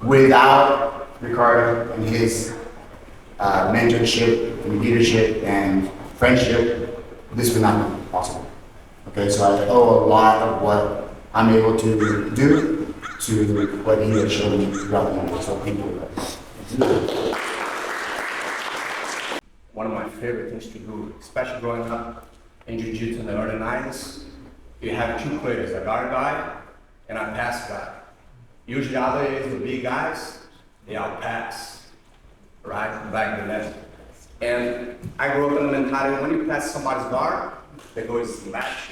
Without Ricardo and his mentorship and leadership and friendship, this would not be possible. Okay, so I owe a lot of what I'm able to do to what he has shown me throughout the years. So thank you. One of my favorite things to do, especially growing up in Jiu-Jitsu in the early 90s, you have two players, a guard guy and a pass guy. Usually nowadays, the big guys, they outpass, right? Back the net. And I grew up in the mentality, when you pass somebody's guard, they go smash.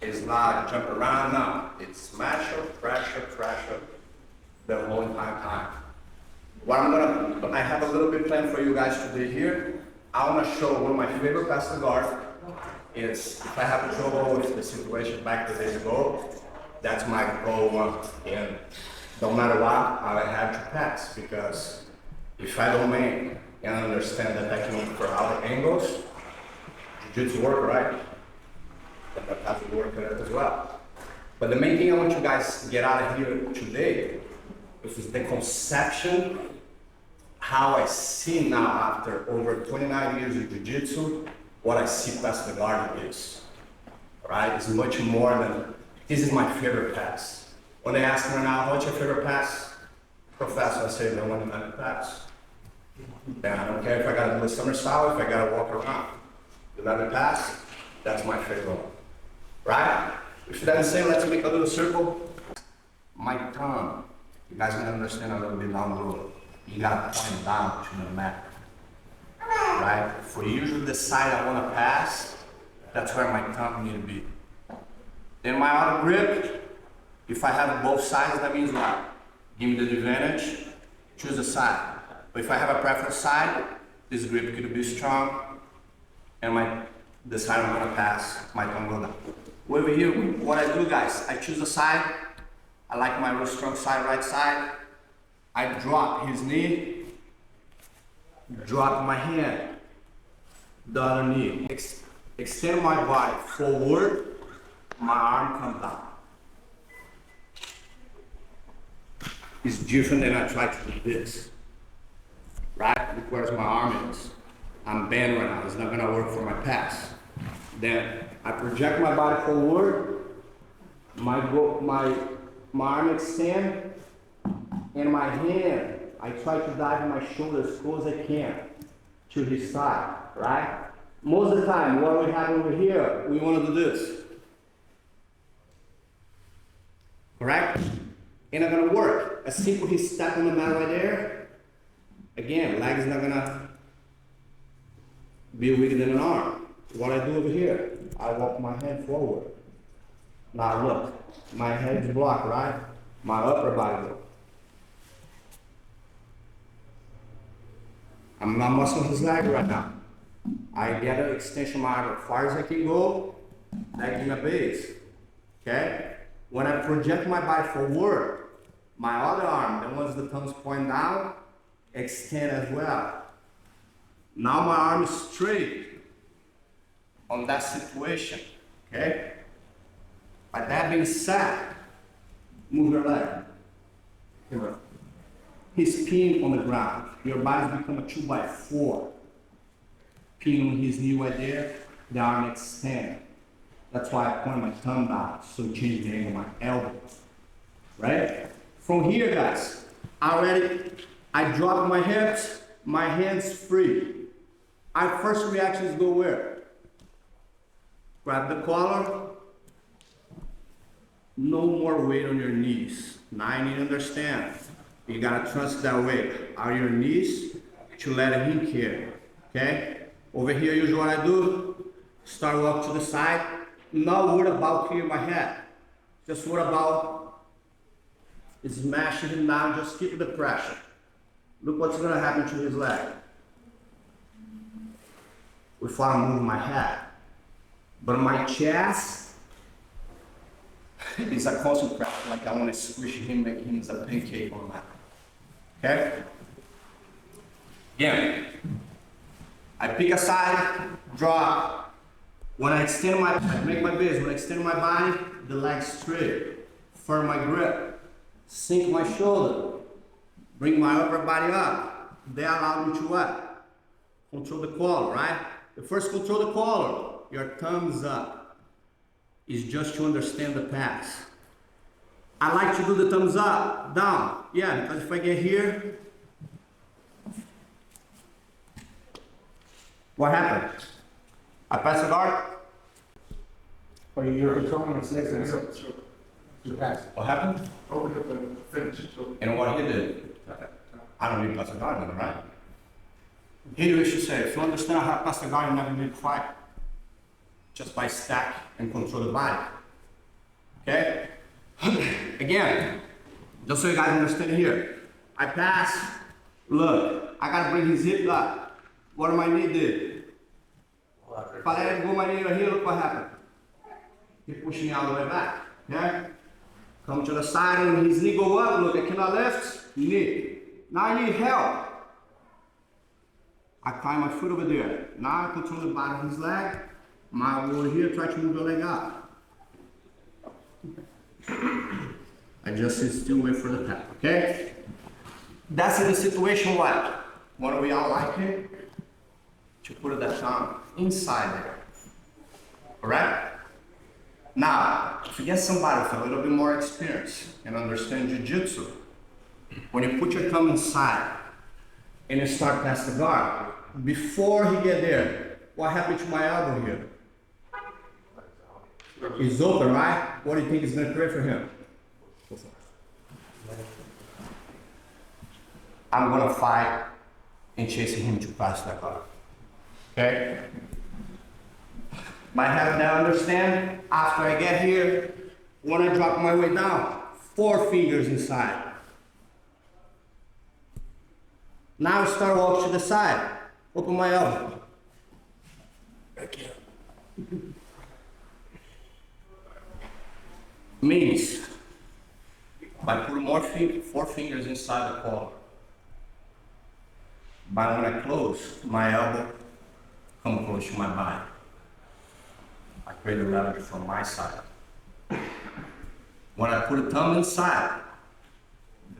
It's not jump around, no. It's smash or pressure the whole entire time. I have a little bit planned for you guys today here. I want to show one of my favorite pass to guard. It's, if I have trouble with the situation back the days ago, that's my goal one. And no matter what, I have to pass, because if I don't make and understand the technique for other angles, Jiu-Jitsu work, right? Then that has to work as well. But the main thing I want you guys to get out of here today is the conception, how I see now after over 29 years of Jiu-Jitsu, what I see past the guard is. Right? It's much more than, this is my favorite pass. When they ask me now, what's your favorite pass? Professor, I say, the one in that pass. Then I don't care if I gotta do a somersault, if I gotta walk around. The leather pass, that's my favorite one. Right? If that's the same, let's make a little circle. My tongue, you guys gotta understand a little bit down the road. You gotta point down to the mat. Right? For usually the side I wanna pass, that's where my tongue need to be. Then my other grip, if I have both sides, that means what? Give me the advantage, choose a side. But if I have a preference side, this grip could be strong, and the side I'm gonna pass, my tongue go down. Over here, what I do, guys, I choose a side. I like my real strong side, right side. I drop his knee, drop my hand, the other knee. Extend my body forward, my arm comes down. It's different than I try to do this. Right? Look where my arm is. I'm bent right now, it's not gonna work for my pass. Then I project my body forward, my arm extend, and my hand, I try to dive my shoulder as close as I can to his side, right? Most of the time, what we have over here, we want to do this. Correct? Ain't not gonna work. A simple he step on the mat right there, again, leg is not gonna be weaker than an arm. What I do over here, I walk my hand forward. Now look, my head is blocked, right? My upper body goes. I'm not muscling his leg right now. I get an extension of my arm as far as I can go, back in the base. Okay? When I project my body forward, my other arm, the ones the thumbs point down, extend as well. Now my arm is straight on that situation. Okay? By that being said, move your leg. Here. He's peeing on the ground. Your body's become a 2x4. Peeing on his knee right there, the arm extend. That's why I point my thumb down, so change the angle of my elbow. Right? From here, guys, I drop my hips, my hands free. Our first reaction is go where? Grab the collar. No more weight on your knees. Now I need to understand. You gotta trust that weight. Are your knees to let him carry. Okay? Over here, usually what I do, start walk to the side. Not worry about clearing my head. Just worry about smashing him down, just keep the pressure. Look what's gonna happen to his leg. Before I move my head. But my chest is a constant pressure, like I want to squish him, make him a pancake on that. Okay? Again, I pick a side, drop. When I make my base, when I extend my body, the leg straight, firm my grip. Sink my shoulder. Bring my upper body up. They allow me to what? Control the collar, right? The first control the collar. Your thumbs up is just to understand the pass. I like to do the thumbs up, down. Yeah, because if I get here, what happened? I pass the guard. Well, you're controlling the snakes and you pass. What happened? Open up and finish. And what he did, I don't need to pass the guard, right? Here we should say, if you understand how to pass the guard, you never need to fight. Just by stack and control the body. Okay? Again, just so you guys understand here. I pass, look, I gotta bring his hip up. What do my knee do? If I let him go my knee right here, look what happened. He pushed me all the way back. Okay? Come to the side and his knee go up, look, I cannot lift, knee. Now I need help. I climb my foot over there. Now I control the bottom of his leg. My over here, try to move the leg up. I just sit still, wait for the tap, okay? That's in the situation what? What we all like it? To put that thumb inside there. Alright? Now, if you get somebody with a little bit more experience and understand jiu-jitsu, when you put your thumb inside and you start past the guard, before he get there, what happened to my elbow here? It's open, right? What do you think is going to create for him? I'm going to fight and chasing him to pass that guard. Okay? Might have to understand, after I get here, when I drop my way down, 4 fingers inside. Now I start walk to the side, open my elbow. Again. Means, by putting more 4 fingers inside the collar, but when I close, my elbow come close to my body. I create a leverage from my side. When I put a thumb inside,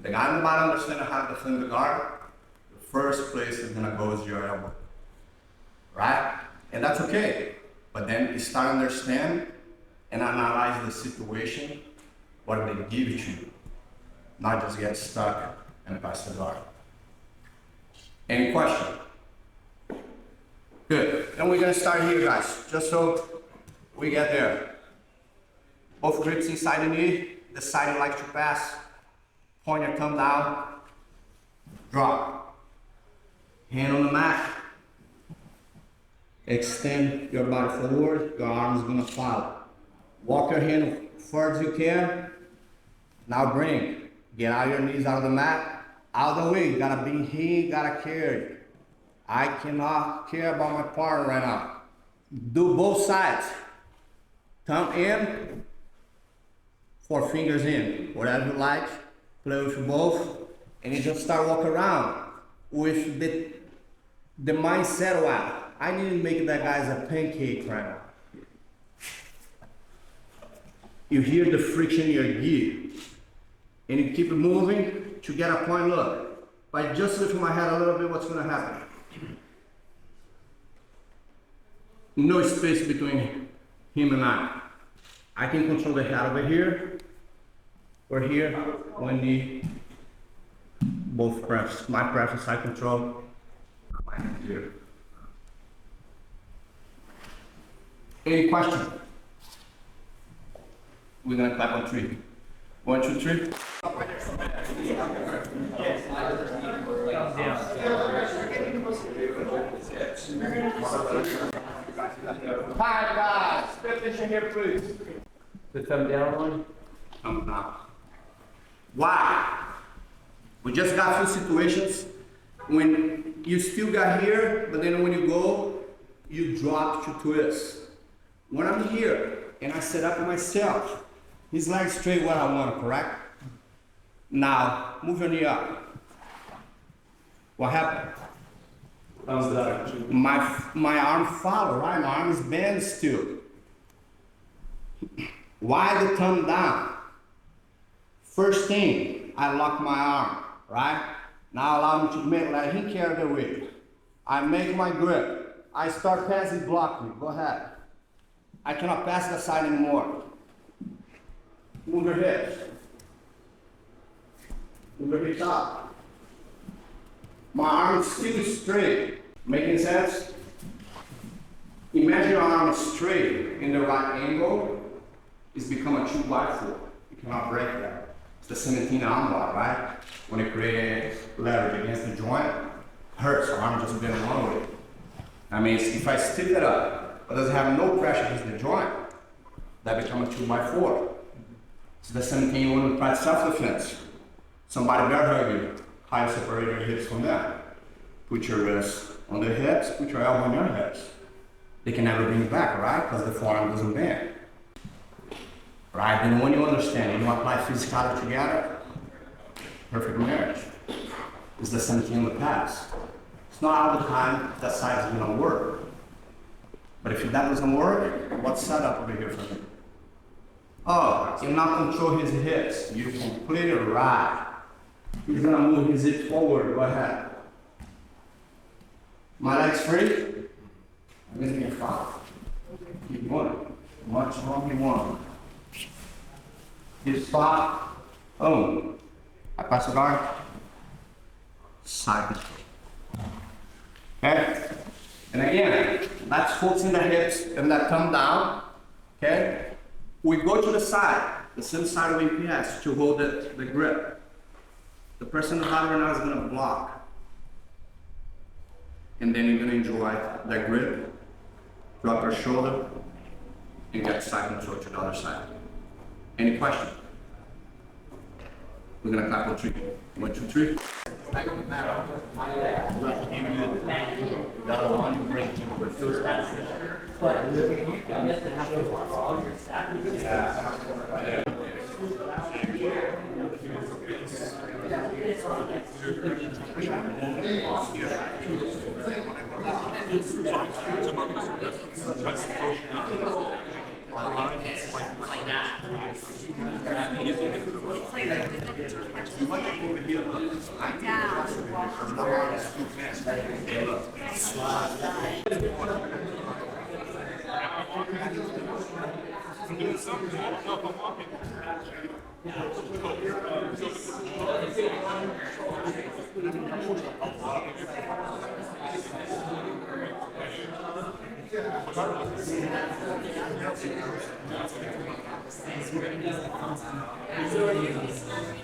the guy in the bottom understands how to defend the guard, the first place is gonna go is your elbow. Right? And that's okay. But then you start to understand and analyze the situation, what they give to you. Not just get stuck and pass the guard. Any question? Good. Then we're gonna start here, guys, just so we get there. Both grips inside the knee, the side you like to pass. Point your thumb down, drop. Hand on the mat. Extend your body forward, your arm is gonna follow. Walk your hand as far as you can. Now bring. Get out your knees out of the mat. Out of the way, you gotta be here, gotta carry. I cannot care about my partner right now. Do both sides. Thumb in, 4 fingers in. Whatever you like, play with both. And you just start walking around with the mindset, wow, I need to make that guy's a pancake right now. You hear the friction in your gear. And you keep it moving to get a point. Look, if I just lift my head a little bit, what's gonna happen? No space between him and I. I can control the head over here, or here, one knee, both preferences. My preference, I control my hand here. Any question? We're gonna clap on 3. 1, 2, 3. Hi guys, pay attention here please. The thumb down one? Thumb down. Why? We just got through situations when you still got here, but then when you go, you drop to twist. When I'm here and I set up myself, his leg straight where I want, correct? Now, move your knee up. What happened? How's that? My arm follow, right? My arm is bent still. Why the thumb down? First thing, I lock my arm, right? Now allow him to let him carry the weight. I make my grip. I start passing, block me, go ahead. I cannot pass the side anymore. Move your hips. Move your hips up. My arm is still straight. Making sense? Imagine your arm is straight in the right angle. It's become a 2x4. You cannot break that. It's the 17 arm bar, right? When you create leverage against the joint, hurts. Your arm just been one way. That means if I stiff it up, but doesn't have no pressure against the joint, that becomes a 2x4. It's the same thing you want to practice self-defense. Somebody bear hug you. How you separate your hips from them. Put your wrists on their hips, put your elbow on your hips. They can never bring you back, right? Because the forearm doesn't bend. Right? And when you understand, and you apply physicality together, perfect marriage. It's the same thing in the past. It's not all the time that side is gonna work. But if that doesn't work, what's set up over here for me? Oh, you not control his hips. You completely right. He's gonna move his hips forward, go ahead. My legs free. I'm gonna get five. Keep going. Much longer you want. Hip spot. Oh. I pass the guard. Side. Okay? And again, that's focusing the hips and that thumb down. Okay? We go to the side, the same side of APS to hold the grip. The person in the bottom right now is gonna block. And then you're gonna enjoy that grip, drop your shoulder, and get side control to the other side. Any question? We're gonna clap on 3. 1, 2, 3. The other one you bring to the first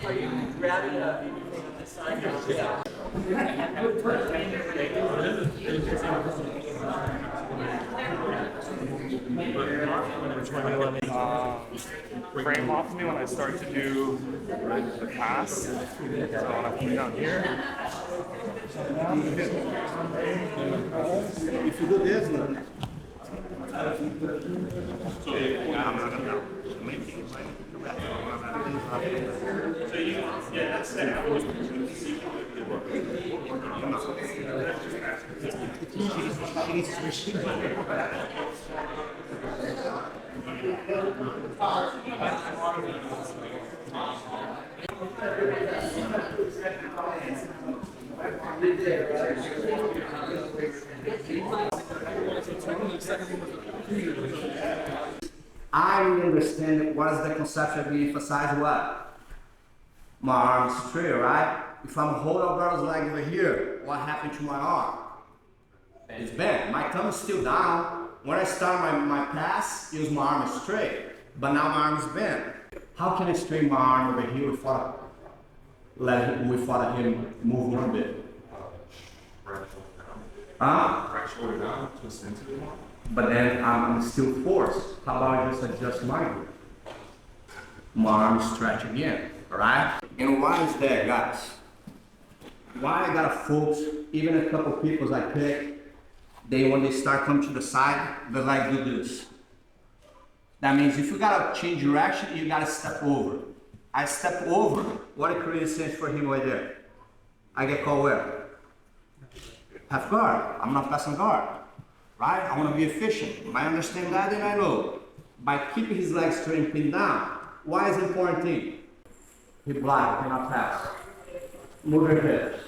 Are you grabbing the side? Frame off me when I start to do the pass. So when I put it down here. If you do this, I understand what is the conception being emphasized what? My arm straight, right? If I'm holding Alberto's leg over here, what happened to my arm? It's bent. My thumb is still down. When I start my pass, use my arm straight. But now my arm is bent. How can I straighten my arm over here without him move one bit? Shoulder down, twist into it. But then I'm still forced. How about I just adjust my grip? My arm stretch again, alright? And why is that, guys? Why I gotta focus, even a couple people I pick, when they start coming to the side, they like do this. That means if you gotta change direction, you gotta step over. I step over, what it creates sense for him right there? I get called where? Half guard, I'm not passing guard. Right? I want to be efficient. I understand that and I know. By keeping his legs straight and pinned down, why is it important thing? He block, cannot pass. Move your hips.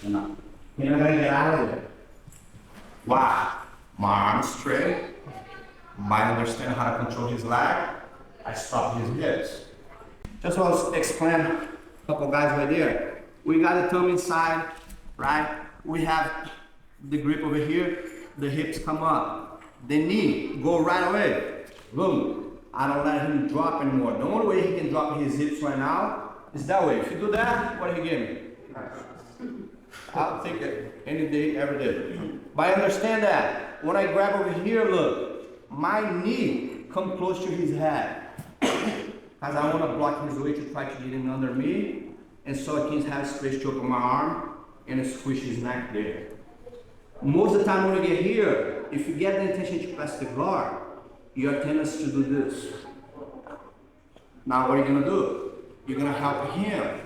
You're not gonna get out of there. Why? My arm's straight. My understand how to control his leg. I stop his hips. Just want to explain a couple guys right there. We got the thumb inside, right? We have the grip over here. The hips come up. The knee go right away. Boom. I don't let him drop anymore. The only way he can drop his hips right now is that way. If you do that, what do you give me? I'll take it any day, every day. But I understand that. When I grab over here, look, my knee come close to his head. Because I want to block his way to try to get in under me. And so I can have space to open my arm and squish his neck there. Most of the time when you get here, if you get the intention to pass the guard, your tendency to do this. Now what are you going to do? You're going to help him.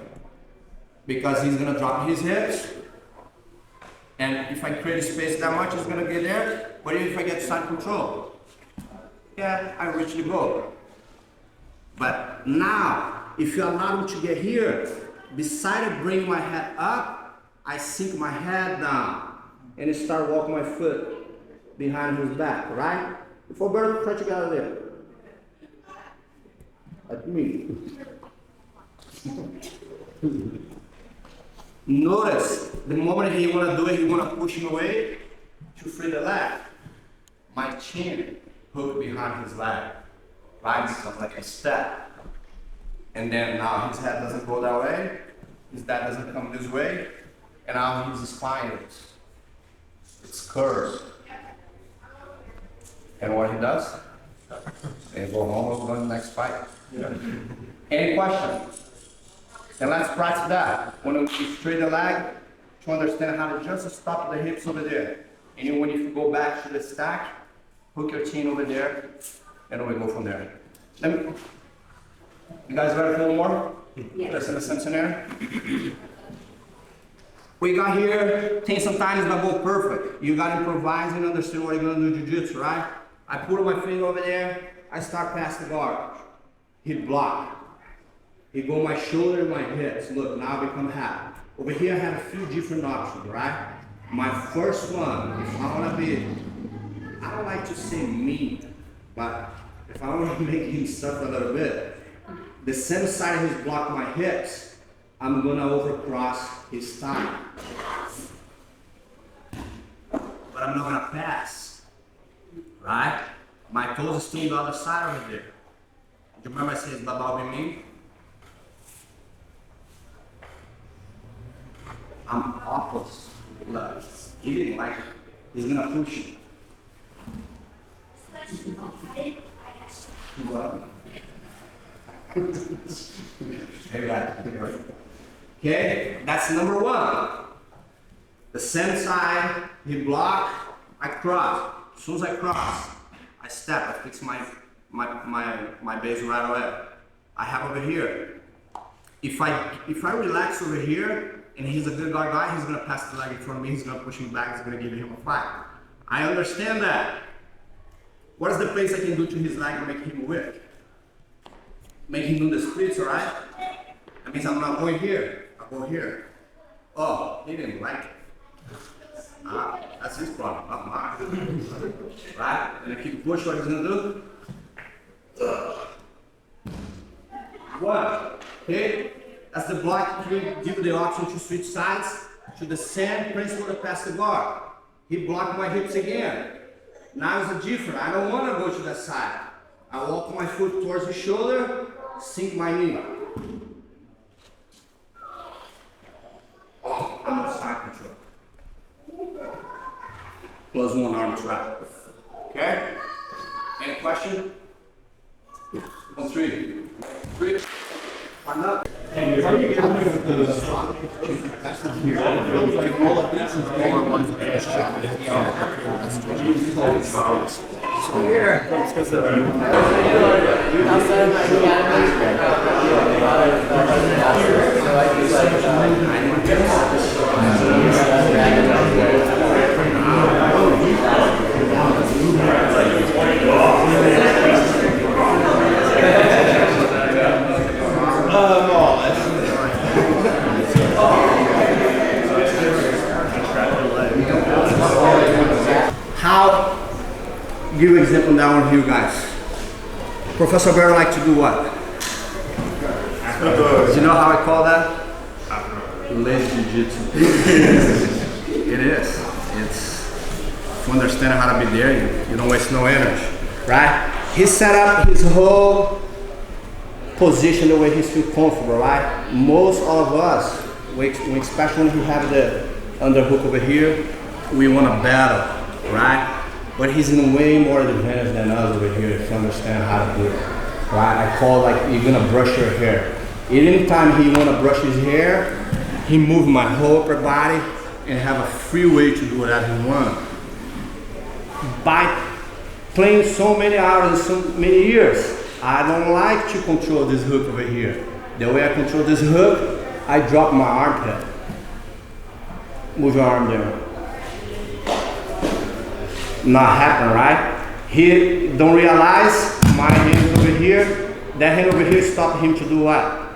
Because he's going to drop his hips. And if I create space that much, he's going to get there. But if I get side control, yeah, I reach the goal. But now, if you allow me to get here, beside bringing my head up, I sink my head down and start walking my foot behind his back, right? Before Bert, try to get out of there. Like me. Notice, the moment he want to do it, he want to push him away to free the leg. My chin hooked behind his leg. Right? Becomes like a step. And then now his head doesn't go that way, his head doesn't come this way, and now his spine it's curved. And what he does? They go home, we'll go to the next fight. Yeah. Any questions? Then let's practice that. When we straight the leg, to understand how to just stop the hips over there. And then when you go back to the stack, hook your chin over there, and we go from there. You guys ready for one more? Yes. Listen to some scenario. We got here, things sometimes not go perfect. You got to improvise and understand what you're going to do jiu-jitsu, right? I put my finger over there, I start past the guard. He block. He go my shoulder and my hips. Look, now I become half. Over here I have a few different options, right? My first one, if I want to be, I don't like to say mean, but if I want to make him suffer a little bit, the same side he's blocked my hips, I'm gonna overcross his thigh. But I'm not gonna pass, right? My toes are still on the other side over there. Do you remember I said Babao me? I'm opposite. Look, he didn't like it. He's gonna push you. Okay, that's number one. The same side, he block, I cross. As soon as I cross, I step, I fix my base right away. I have over here. If I relax over here, and he's a good guy, he's gonna pass the leg in front of me, he's gonna push me back, he's gonna give him a fight. I understand that. What is the place I can do to his leg to make him whip? Make him do the splits, alright? That means I'm not going here, I'll go here. Oh, he didn't like it. That's his problem, not mine. Right? And if you push, what he's gonna do? One, okay? That's the block, give you the option to switch sides to the same principle that passed the guard. He blocked my hips again. Now it's a different, I don't want to go to that side. I walk my foot towards the shoulder, sink my knee. Oh, I'm on side control. Plus one arm trap. Okay? Any question? 1, 3. 3. One up. from down here, guys. Professor Barros like to do what? Do you know how I call that? Lazy jiu-jitsu. It is. It's to understand how to be there, you don't waste no energy, right? He set up his whole position the way he feels comfortable, right? Most of us, especially when he have the underhook over here, we want to battle, right? But he's in way more advanced than us over here if you understand how to do it, right? I call like you're gonna brush your hair. Anytime he wanna brush his hair, he move my whole upper body and have a free way to do whatever he want. By playing so many hours, so many years, I don't like to control this hook over here. The way I control this hook, I drop my armpit. Move your arm there. Not happen, right? He don't realize my hand over here. That hand over here stop him to do what?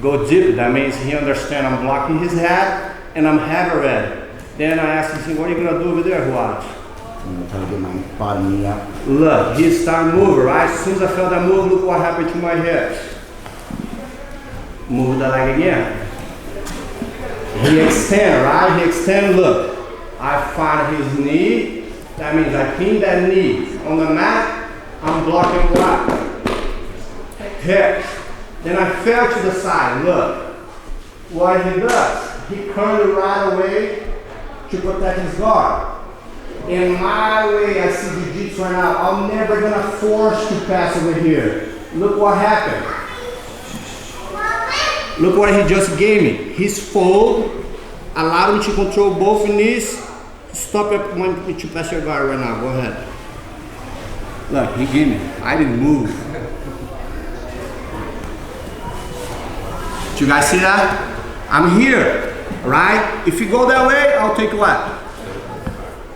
Go deep. That means he understand I'm blocking his head and I'm heavy already. Then I asked him, what are you gonna do over there, watch? I'm gonna try to get my bottom knee out. Look, he started moving, right? As soon as I felt that move, look what happened to my hips. Move the leg again. He extend, right? He extend, look. I find his knee. That means I pin that knee on the mat. I'm blocking what? Hips. Then I fell to the side, look. What he does, he curled right away to protect his guard. In my way, I see jiu-jitsu right now. I'm never gonna force to pass over here. Look what happened. Look what he just gave me. His fold allowed him to control both knees. Stop it to pass your guard right now. Go ahead. Look, he gave me. I didn't move. Do you guys see that? I'm here, right? If you go that way, I'll take what?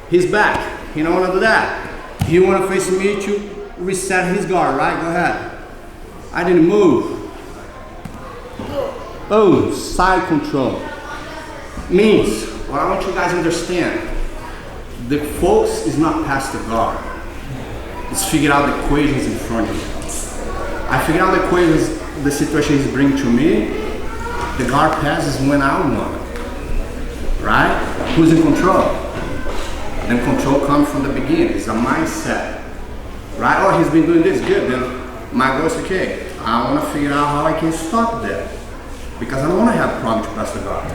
His back. He don't want to do that. He want to face me to reset his guard, right? Go ahead. I didn't move. Boom, side control. Means, what I want you guys to understand, the focus is not past the guard. It's figure out the equations in front of you. I figure out the equations, the situation he's bringing to me. The guard passes when I want it, right? Who's in control? Then control comes from the beginning. It's a mindset, right? Oh, he's been doing this good. Then my goal is okay. I want to figure out how I can stop that because I don't want to have a problem to pass the guard.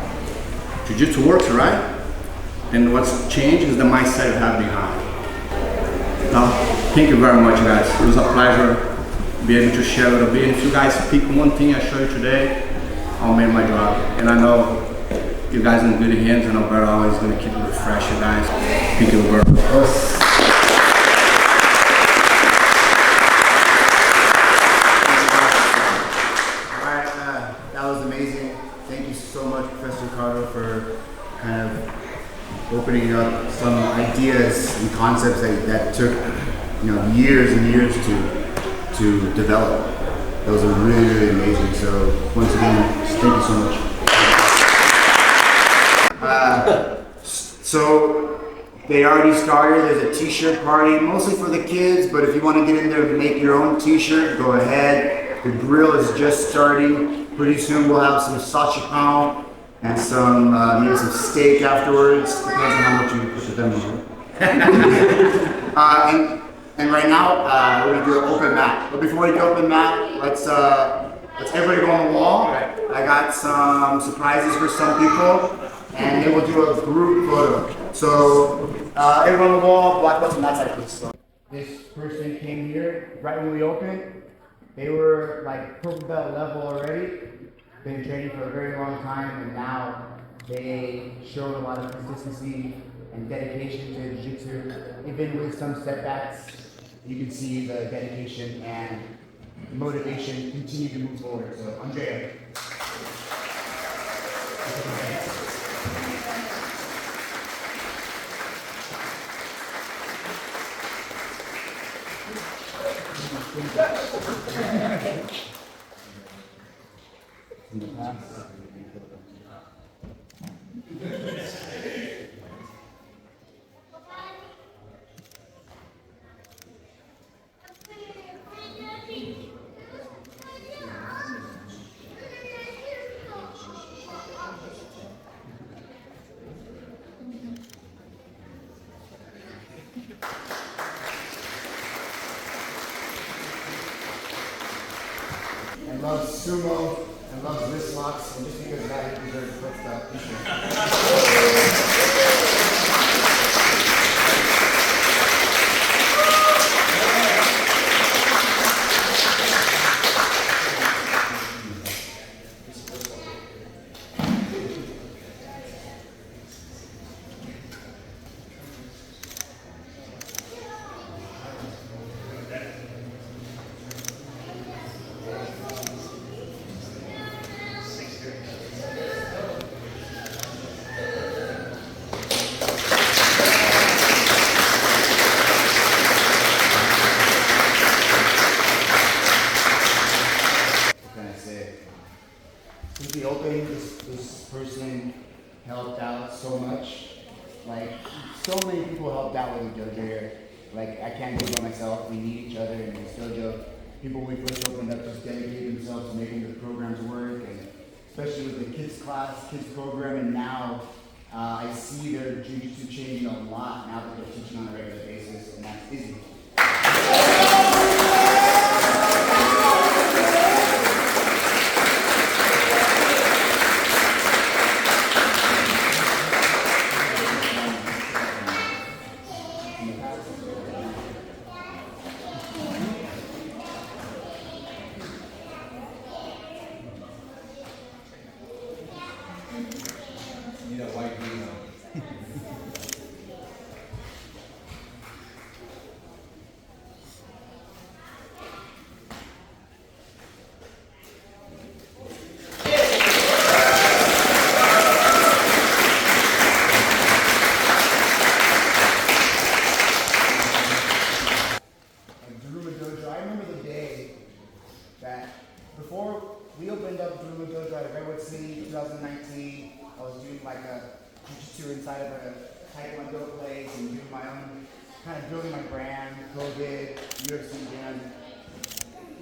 Jiu-jitsu works, right? And what's changed is the mindset you have behind. Now, thank you very much, guys. It was a pleasure to be able to share a little bit. If you guys pick one thing I show you today, I'll make my job. And I know you guys are in good hands, and Alberto always going to keep you refreshed, you guys. Thank you, Alberto. Alright, that was amazing. Thank you so much, Professor Ricardo, for kind of opening up some ideas and concepts that took years and years to develop. Those are really, really amazing. So once again, thank you so much. So they already started. There's a t-shirt party, mostly for the kids, but if you want to get in there and make your own t-shirt, go ahead. The grill is just starting. Pretty soon we'll have some sashimi and some maybe some steak afterwards. Depends on how much you put the demo on. And right now, we're gonna do an open mat. But before we do open mat, let's everybody go on the wall. I got some surprises for some people, and then we'll do a group photo. So everyone on the wall, black button, that side, please. So this person came here right when we opened. They were like purple belt level already. Been training for a very long time, and now they showed a lot of consistency and dedication to jiu-jitsu, even with some setbacks. You can see the dedication and motivation continue to move forward. So, Andrea. and loves sumo and loves wrist locks, and just because of that, he deserves the first t-shirt. Can I say? Since we opened, this person helped out so much. Like, so many people helped out with the dojo here. Like, I can't do it by myself. We need each other in this dojo. People when we first opened up just dedicated themselves to making the programs work, and especially with the kids class, kids program, and now I see their jiu-jitsu changing a lot now that they're teaching on a regular basis, and that's easy. Need a white visa. Darume Dojo, I remember the day that before we opened up Darume Dojo at Redwood City 2019, I was doing like a jiu-jitsu inside of a taekwondo place and doing my own, kind of building my brand, COVID, UFC gym.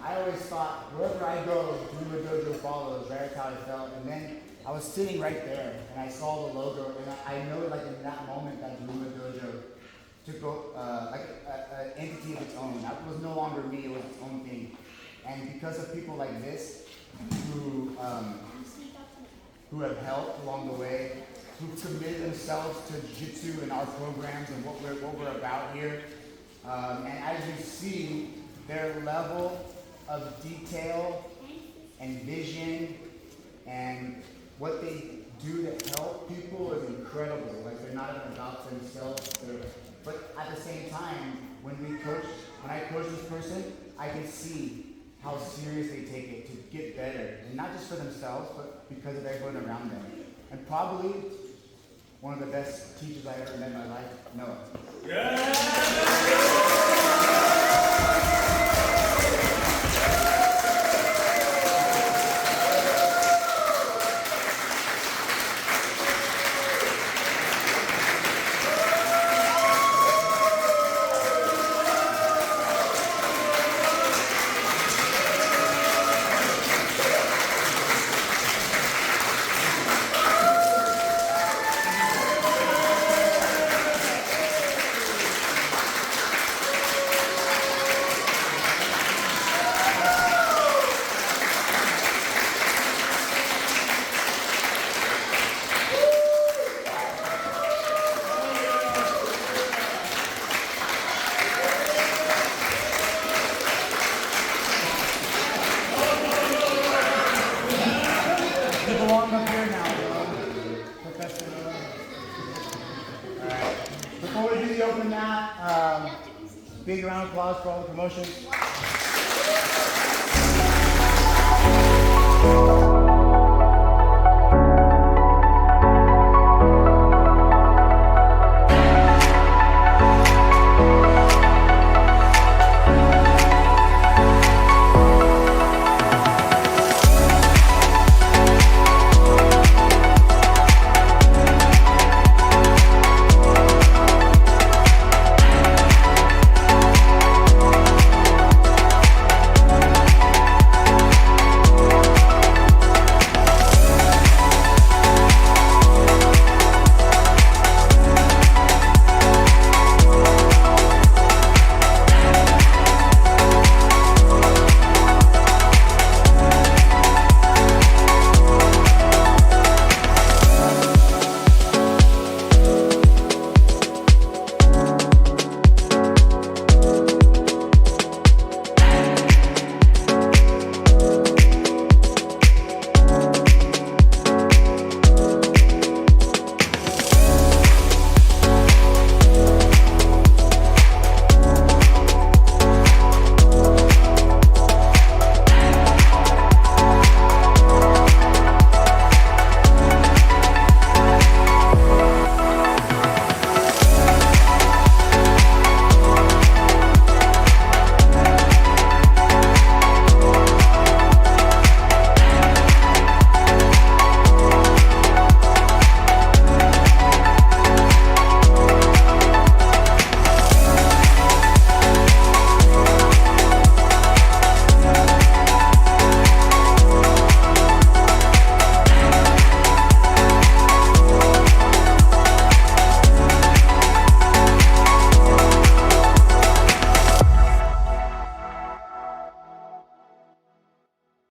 I always thought, wherever I go, Darume Dojo follows, right? That's how I felt. And then I was sitting right there and I saw the logo, and I know like in that moment that Darume Dojo took like an entity of its own. That was no longer me, it was its own thing. And because of people like this, who have helped along the way, who've committed themselves to jiu-jitsu and our programs and what we're about here. And as you see, their level of detail and vision and what they do to help people is incredible. Like, they're not even about themselves. But at the same time, when I coach this person, I can see how serious they take it to get better. And not just for themselves, but because of everyone around them. And probably one of the best teachers I ever met in my life, Noah. You belong up here now, Professor. Alright. Before we do the open mat, big round of applause for all the promotions.